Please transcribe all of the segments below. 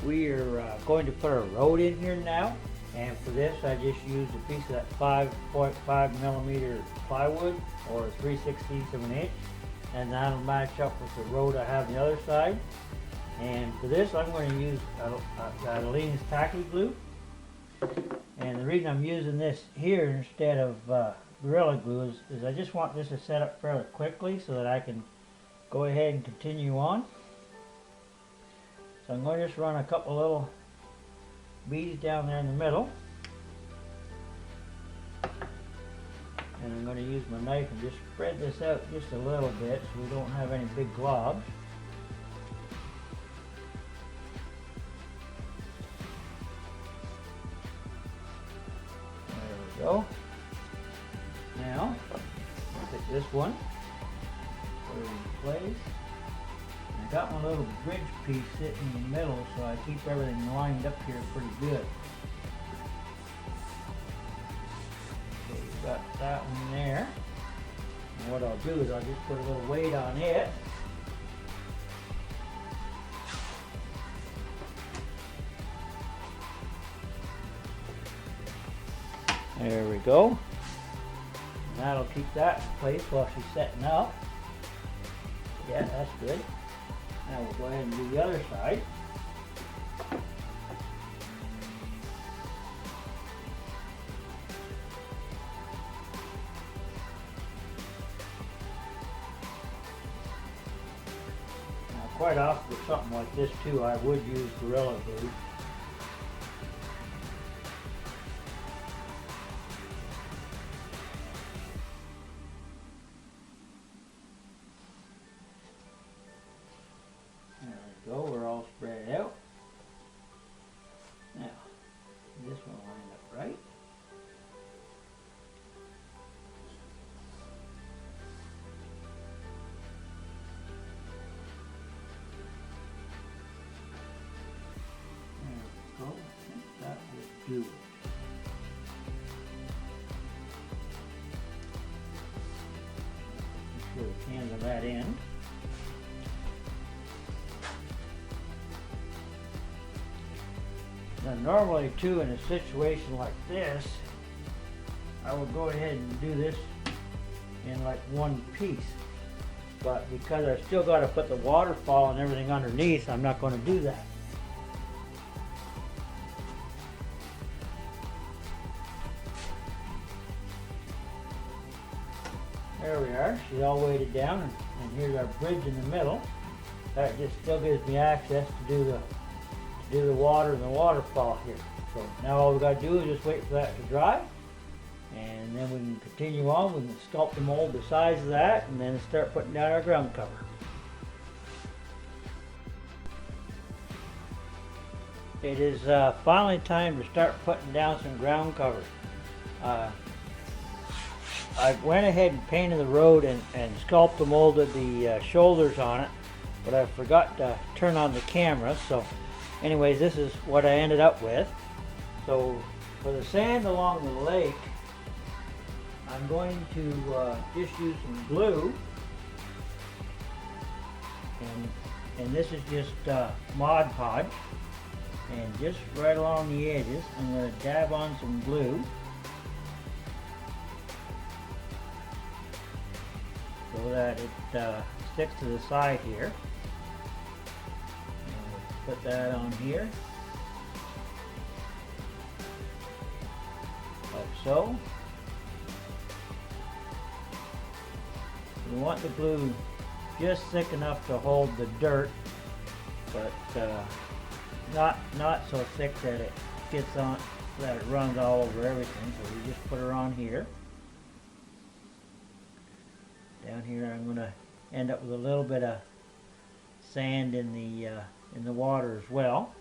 We are going to put a road in here now, and for this I just used a piece of that 5.5 millimeter plywood, or 3/16 of an inch, and that'll match up with the road I have on the other side. And for this I'm going to use Aleene's tacky glue, and the reason I'm using this here instead of Gorilla Glue is I just want this to set up fairly quickly so that I can go ahead and continue on. So I'm going to just run a couple little beads down there in the middle, and I'm going to use my knife and just spread this out just a little bit so we don't have any big globs. There we go. Now, I'll take this one, put it in place. I got my little bridge piece sitting in the middle, so I keep everything lined up here pretty good. Okay, we've got that one there. And what I'll do is I'll just put a little weight on it. There we go. And that'll keep that in place while she's setting up. Yeah, that's good. Now we'll go ahead and do the other side. Now quite often with something like this too, I would use Gorilla Glue. Go, we're all spread out. Now, this one lined up right. There we go. I think that would do it. Make sure we handle that end. Now normally too, in a situation like this, I would go ahead and do this in like one piece, but because I still got to put the waterfall and everything underneath, I'm not going to do that. There we are, she's all weighted down, and here's our bridge in the middle. That just still gives me access to do the water and the waterfall here. So now all we got to do is just wait for that to dry, and then we can continue on. We can sculpt the mold the size of that, and then start putting down our ground cover. It is finally time to start putting down some ground cover. I went ahead and painted the road and sculpted and molded the shoulders on it, but I forgot to turn on the camera. So anyways, this is what I ended up with. So for the sand along the lake, I'm going to just use some glue, and this is just Mod Podge, and just right along the edges I'm going to dab on some glue so that it sticks to the side here. Put that on here, like so. You want the glue just thick enough to hold the dirt, but not so thick that it gets on, that it runs all over everything. So we just put her on here. Down here I'm going to end up with a little bit of sand in the water as well.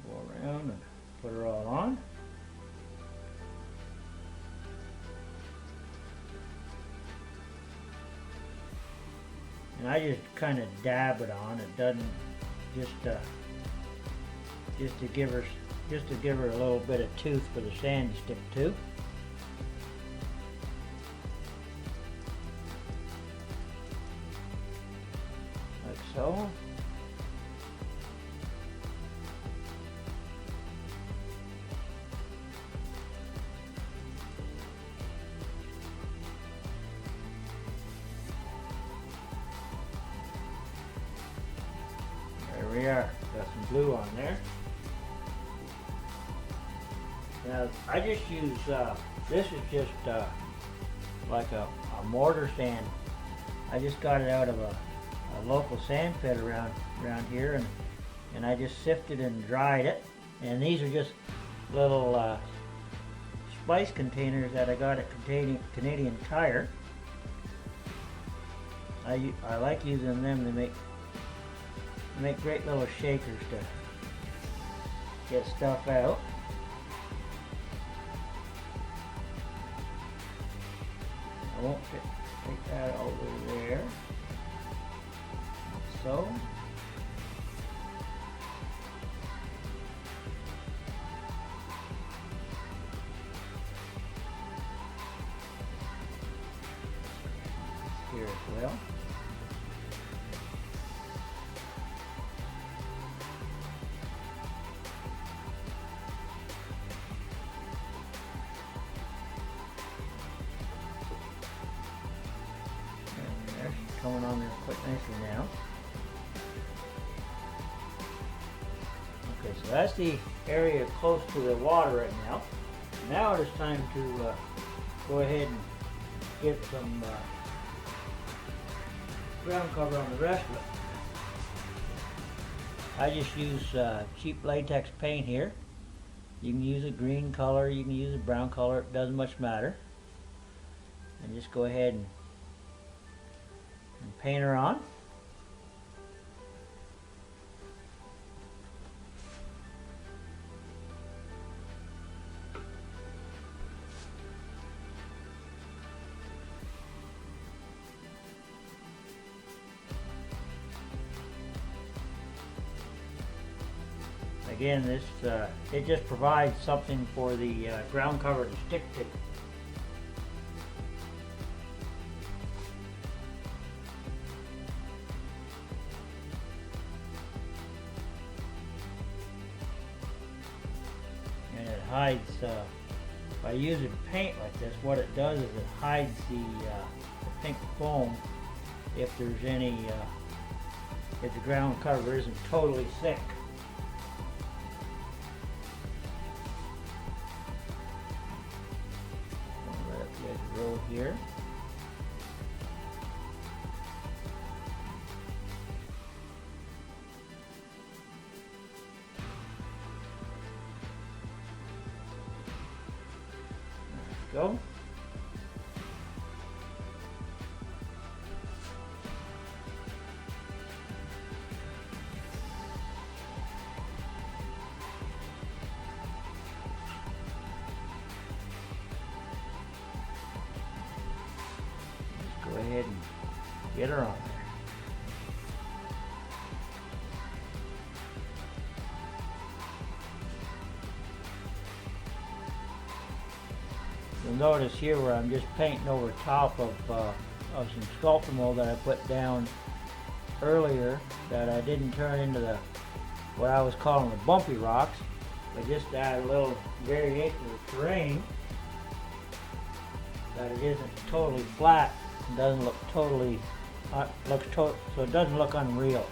Go around and put her all on. And I just kind of dab it on. It doesn't just to give her a little bit of tooth for the sand to stick to. Like we are. Got some glue on there. Now I just use, this is just like a mortar sand. I just got it out of a local sand pit around here, and I just sifted and dried it. And these are just little spice containers that I got at Canadian Tire. I like using them to make great little shakers to get stuff out. I won't take that over there. So. Here as well. Coming on there quite nicely now. Okay, so that's the area close to the water right now. Now it is time to go ahead and get some ground cover on the rest of it. I just use cheap latex paint here. You can use a green color, you can use a brown color, it doesn't much matter. And just go ahead and paint her on. Again, this it just provides something for the ground cover to stick to. Hides, by using paint like this, what it does is it hides the pink foam if there's any, if the ground cover isn't totally thick. Let it roll here. Go. Just go ahead and get her on there. You'll notice here where I'm just painting over top of some sculpture mold that I put down earlier that I didn't turn into what I was calling the bumpy rocks, but just to add a little variation of the terrain, that it isn't totally flat and doesn't look totally, so it doesn't look unreal.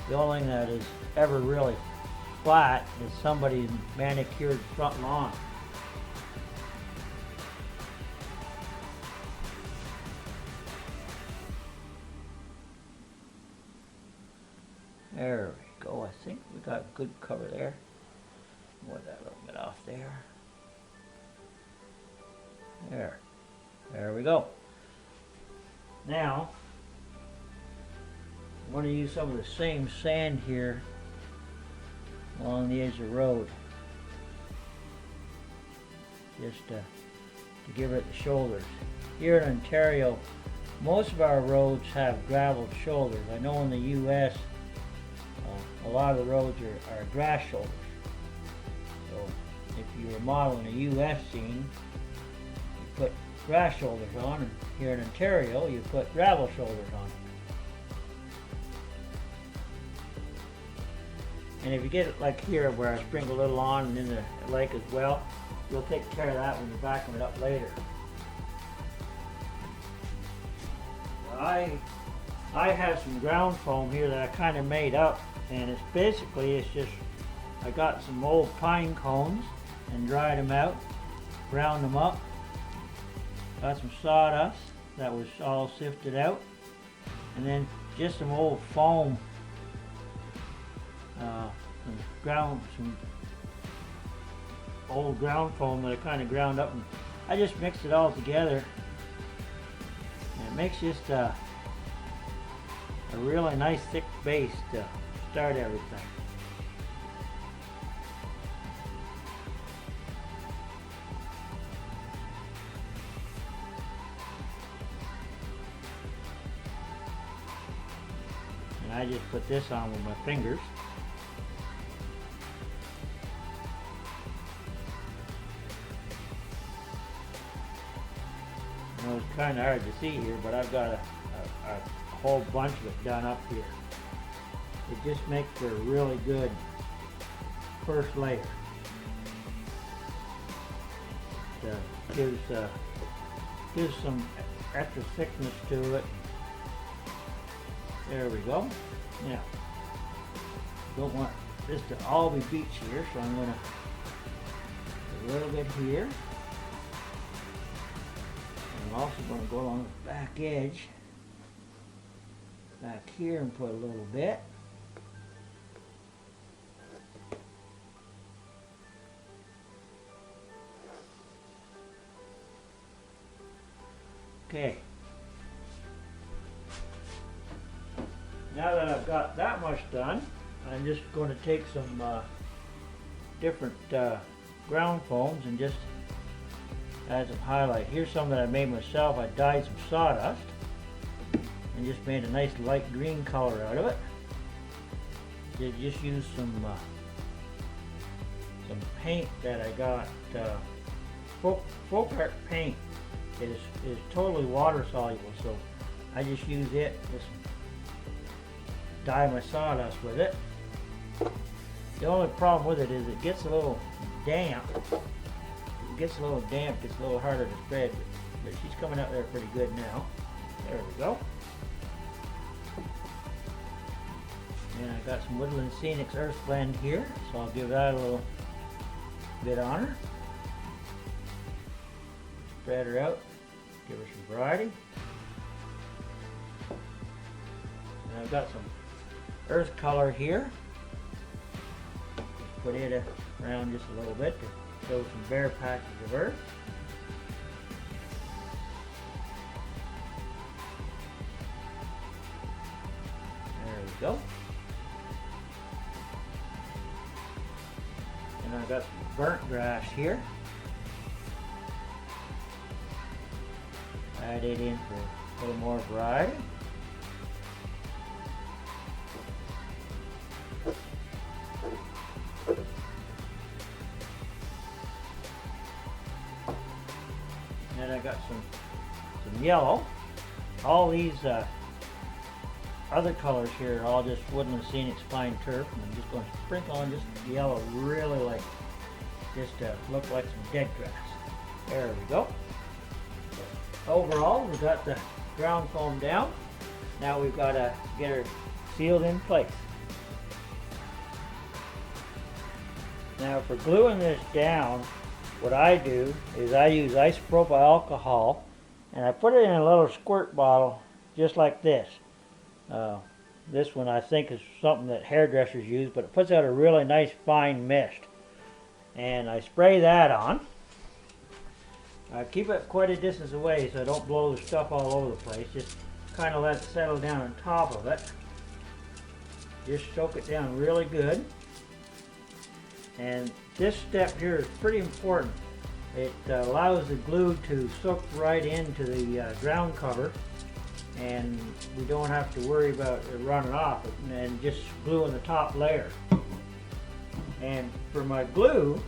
The only thing that is ever really flat is somebody's manicured front lawn. There we go. I think we got good cover there. Move that a little bit off there. There we go. Now I'm going to use some of the same sand here along the edge of the road, just to give it the shoulders. Here in Ontario, most of our roads have graveled shoulders. I know in the U.S. A lot of the roads are grass shoulders. So if you were modeling a U.S. scene, you put grass shoulders on, and here in Ontario you put gravel shoulders on. And if you get it like here where I sprinkle a little on and in the lake as well, you'll take care of that when you vacuum it up later. I I have some ground foam here that I kind of made up, and it's just I got some old pine cones and dried them out, ground them up, got some sawdust that was all sifted out, and then just some old foam, some old ground foam that I kind of ground up, and I just mixed it all together, and it makes just a really nice thick base to start everything. And I just put this on with my fingers. You know, it's kind of hard to see here, but I've got a whole bunch of it done up here. It just makes a really good first layer. It gives some extra thickness to it. There we go. Now, don't want this to all be beach here, so I'm going to put a little bit here. I'm also going to go along the back edge back here and put a little bit. Okay. Now that I've got that much done, I'm just going to take some different ground foams and just add some highlight. Here's some that I made myself. I dyed some sawdust and just made a nice light green color out of it. Just used some paint that I got. Folk art paint is totally water soluble, so I just use it. Just dye my sawdust with it. The only problem with it is it gets a little damp. It gets a little damp, gets a little harder to spread, but she's coming out there pretty good now. There we go. And I got some Woodland Scenics Earth Blend here, so I'll give that a little bit on her. Spread her out, give her some variety. And I've got some earth color here. Just put it around just a little bit to show some bare patches of earth. There we go. And I've got some burnt grass here. Add it in for a little more variety. And I got some yellow. All these other colors here are all just Woodland Scenics Fine Turf, and I'm just going to sprinkle on just yellow, really like just to look like some dead grass. There we go. Overall, we've got the ground foam down. Now we've got to get her sealed in place. Now for gluing this down, what I do is I use isopropyl alcohol, and I put it in a little squirt bottle just like this. This one I think is something that hairdressers use, but it puts out a really nice fine mist. And I spray that on. I keep it quite a distance away so I don't blow the stuff all over the place. Just kind of let it settle down on top of it. Just soak it down really good. And this step here is pretty important. It allows the glue to soak right into the ground cover, and we don't have to worry about it running off, and just glue on the top layer. And for my glue,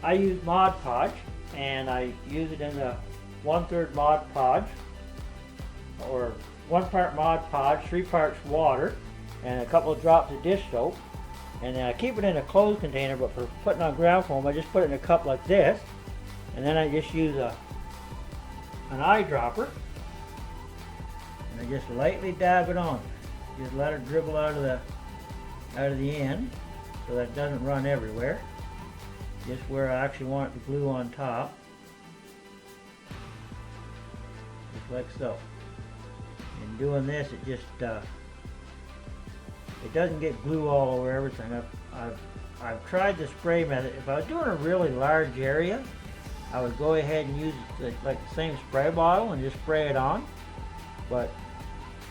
I use Mod Podge, and I use it in the 1/3 Mod Podge, or 1 part Mod Podge, 3 parts water, and a couple of drops of dish soap. And then I keep it in a closed container, but for putting on ground foam, I just put it in a cup like this, and then I just use an eyedropper, and I just lightly dab it on. Just let it dribble out of the end, so that it doesn't run everywhere. Just where I actually want the glue on top, just like so. And doing this, it just it doesn't get glue all over everything. I've tried the spray method. If I was doing a really large area, I would go ahead and use like the same spray bottle and just spray it on. But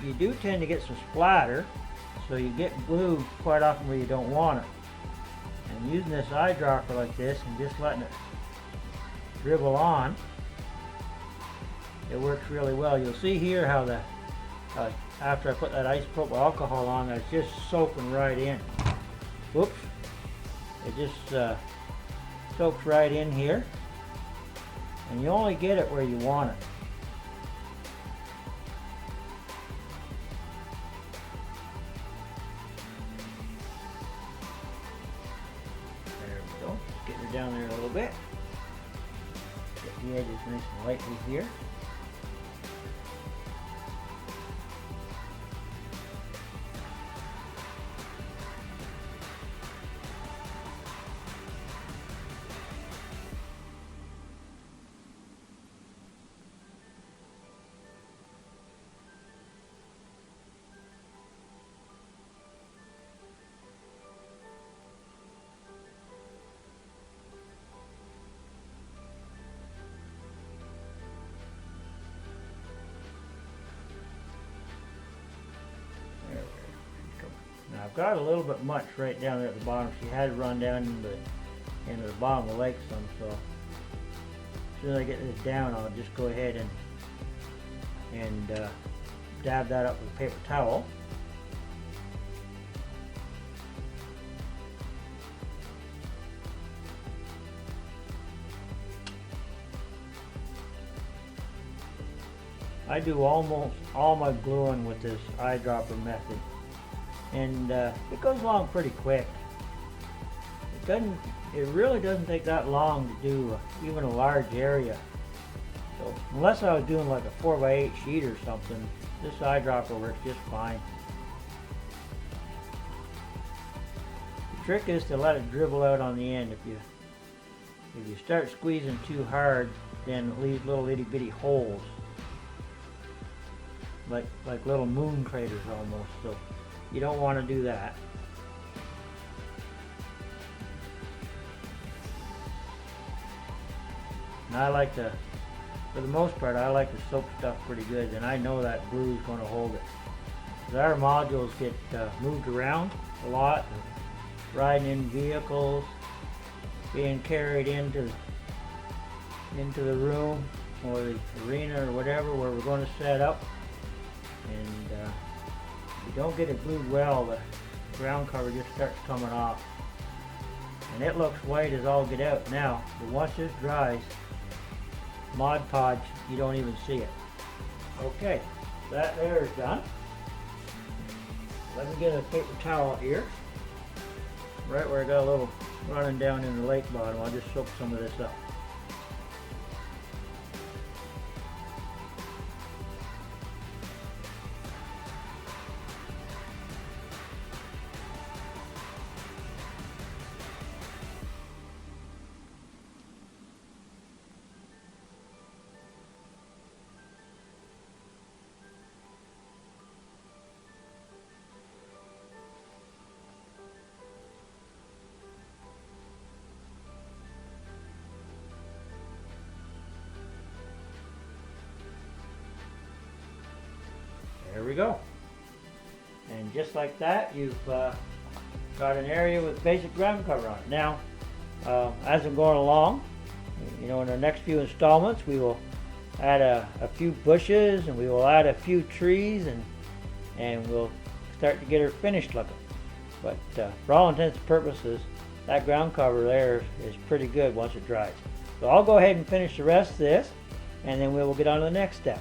you do tend to get some splatter, so you get glue quite often where you don't want it. And using this eyedropper like this and just letting it dribble on, it works really well. You'll see here how the after I put that isopropyl alcohol on, it's just soaking right in. Whoops! It just soaks right in here, and you only get it where you want it. There we go. Get her down there a little bit. Get the edges nice and lightly here. Now I've got a little bit much right down there at the bottom. She had run down into the bottom of the lake some, so as soon as I get this down, I'll just go ahead and dab that up with a paper towel. I do almost all my gluing with this eyedropper method, and it goes along pretty quick. It really doesn't take that long to do even a large area. So unless I was doing like a 4x8 sheet or something, this eyedropper works just fine. The trick is to let it dribble out on the end. If you start squeezing too hard, then it leaves little itty bitty holes, like little moon craters almost. So you don't want to do that. And I like to, for the most part, I like to soak stuff pretty good, and I know that glue is going to hold it. 'Cause our modules get moved around a lot, riding in vehicles, being carried into the room or the arena or whatever where we're going to set up. And if you don't get it glued well, the ground cover just starts coming off. And it looks white as all get out now, but once this dries, Mod Podge, you don't even see it. Okay, that there is done. Let me get a paper towel here, right where I got a little running down in the lake bottom. I'll just soak some of this up. There we go. And just like that, you've got an area with basic ground cover on it. Now, as I'm going along, in the next few installments, we will add a few bushes, and we will add a few trees, and we'll start to get her finished looking. But for all intents and purposes, that ground cover there is pretty good once it dries. So I'll go ahead and finish the rest of this, and then we will get on to the next step.